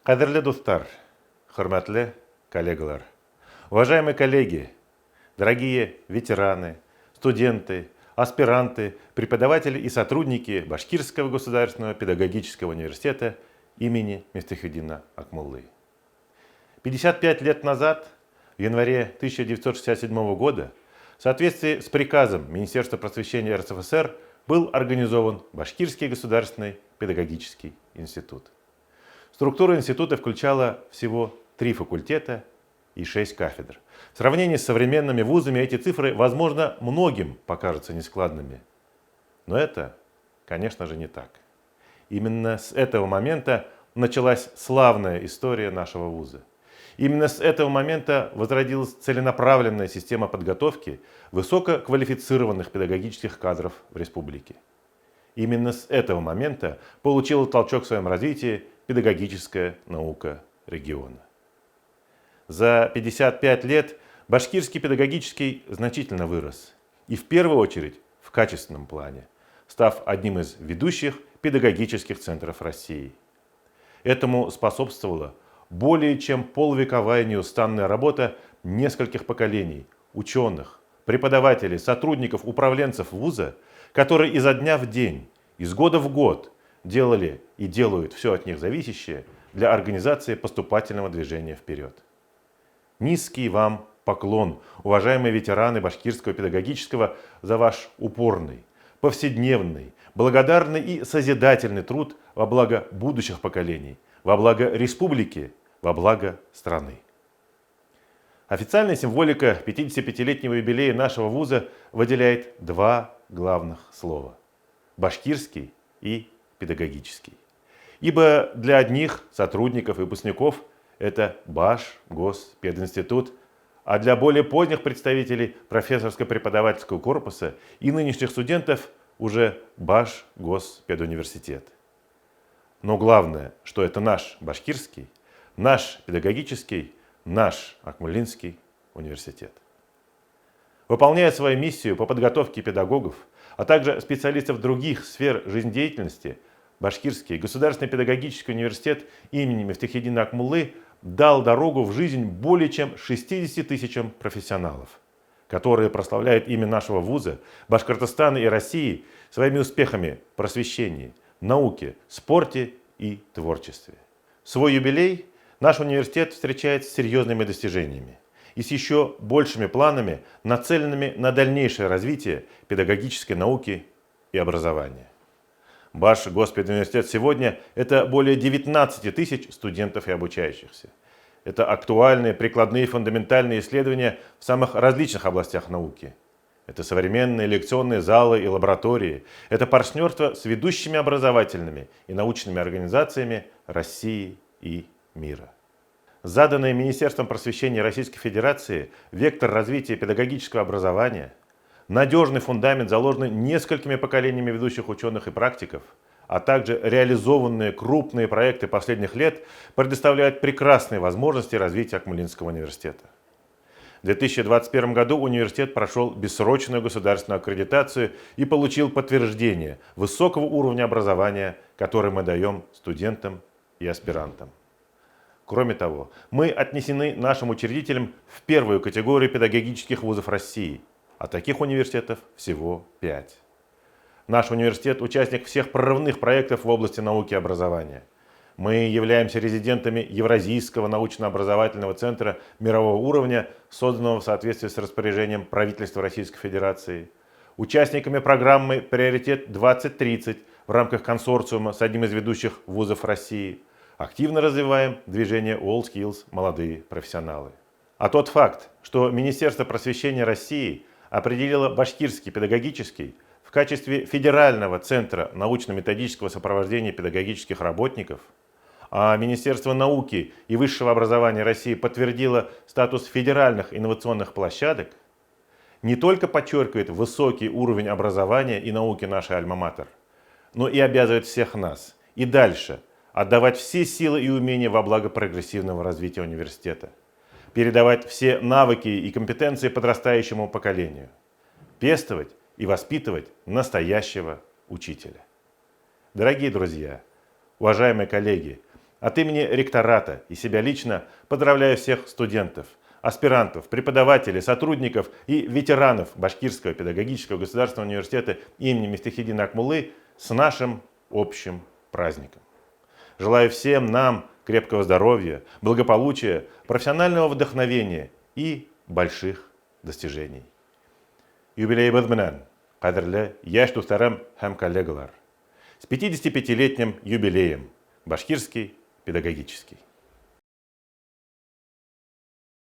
Кадірлі достар, хурматлы коллегалар, уважаемые коллеги, дорогие ветераны, студенты, аспиранты, преподаватели и сотрудники Башкирского государственного педагогического университета имени Мифтахетдина Акмуллы. 55 лет назад, в январе 1967 года, в соответствии с приказом Министерства просвещения РСФСР был организован Башкирский государственный педагогический институт. Структура института включала всего 3 факультета и 6 кафедр. В сравнении с современными вузами эти цифры, возможно, многим покажутся нескладными. Но это, конечно же, не так. Именно с этого момента началась славная история нашего вуза. Именно с этого момента возродилась целенаправленная система подготовки высококвалифицированных педагогических кадров в республике. Именно с этого момента получила толчок в своем развитии педагогическая наука региона. За 55 лет башкирский педагогический значительно вырос. И в первую очередь в качественном плане, став одним из ведущих педагогических центров России. Этому способствовала более чем полувековая неустанная работа нескольких поколений ученых, преподавателей, сотрудников, управленцев вуза, которые изо дня в день, из года в год делали и делают все от них зависящее для организации поступательного движения вперед. Низкий вам поклон, уважаемые ветераны башкирского педагогического, за ваш упорный, повседневный, благодарный и созидательный труд во благо будущих поколений, во благо республики, во благо страны. Официальная символика 55-летнего юбилея нашего вуза выделяет 2 главных слова – башкирский и педагогический. Ибо для одних сотрудников и выпускников это Башгоспединститут, а для более поздних представителей профессорско-преподавательского корпуса и нынешних студентов уже Башгоспедуниверситет. Но главное, что это наш башкирский, наш педагогический, наш Акмуллинский университет. Выполняя свою миссию по подготовке педагогов, а также специалистов других сфер жизнедеятельности, Башкирский государственный педагогический университет имени Мифтахетдина Акмуллы дал дорогу в жизнь более чем 60 тысячам профессионалов, которые прославляют имя нашего вуза, Башкортостана и России своими успехами в просвещении, науке, спорте и творчестве. Свой юбилей наш университет встречает с серьезными достижениями и с еще большими планами, нацеленными на дальнейшее развитие педагогической науки и образования. Башгоспедуниверситет сегодня – это более 19 тысяч студентов и обучающихся. Это актуальные, прикладные, фундаментальные исследования в самых различных областях науки. Это современные лекционные залы и лаборатории. Это партнерство с ведущими образовательными и научными организациями России и мира. Заданный Министерством просвещения Российской Федерации вектор развития педагогического образования, надежный фундамент, заложенный несколькими поколениями ведущих ученых и практиков, а также реализованные крупные проекты последних лет предоставляют прекрасные возможности развития Акмуллинского университета. В 2021 году университет прошел бессрочную государственную аккредитацию и получил подтверждение высокого уровня образования, который мы даем студентам и аспирантам. Кроме того, мы отнесены нашим учредителям в первую категорию педагогических вузов России, а таких университетов всего 5. Наш университет – участник всех прорывных проектов в области науки и образования. Мы являемся резидентами Евразийского научно-образовательного центра мирового уровня, созданного в соответствии с распоряжением правительства Российской Федерации, участниками программы «Приоритет-2030» в рамках консорциума с одним из ведущих вузов России. Активно развиваем движение WorldSkills «Молодые профессионалы». А тот факт, что Министерство просвещения России определило Башкирский педагогический в качестве федерального центра научно-методического сопровождения педагогических работников, а Министерство науки и высшего образования России подтвердило статус федеральных инновационных площадок, не только подчеркивает высокий уровень образования и науки нашей альма-матер, но и обязывает всех нас и дальше отдавать все силы и умения во благо прогрессивного развития университета, передавать все навыки и компетенции подрастающему поколению, пестовать и воспитывать настоящего учителя. Дорогие друзья, уважаемые коллеги, От имени ректората и себя лично поздравляю всех студентов, аспирантов, преподавателей, сотрудников и ветеранов Башкирского педагогического государственного университета имени Мифтахиддина Акмуллы с нашим общим праздником. Желаю всем нам крепкого здоровья, благополучия, профессионального вдохновения и больших достижений. Юбилейбыз менән, кадерле яшь дусларым һәм коллегалар, с 55-летним юбилеем Башкирский педагогический.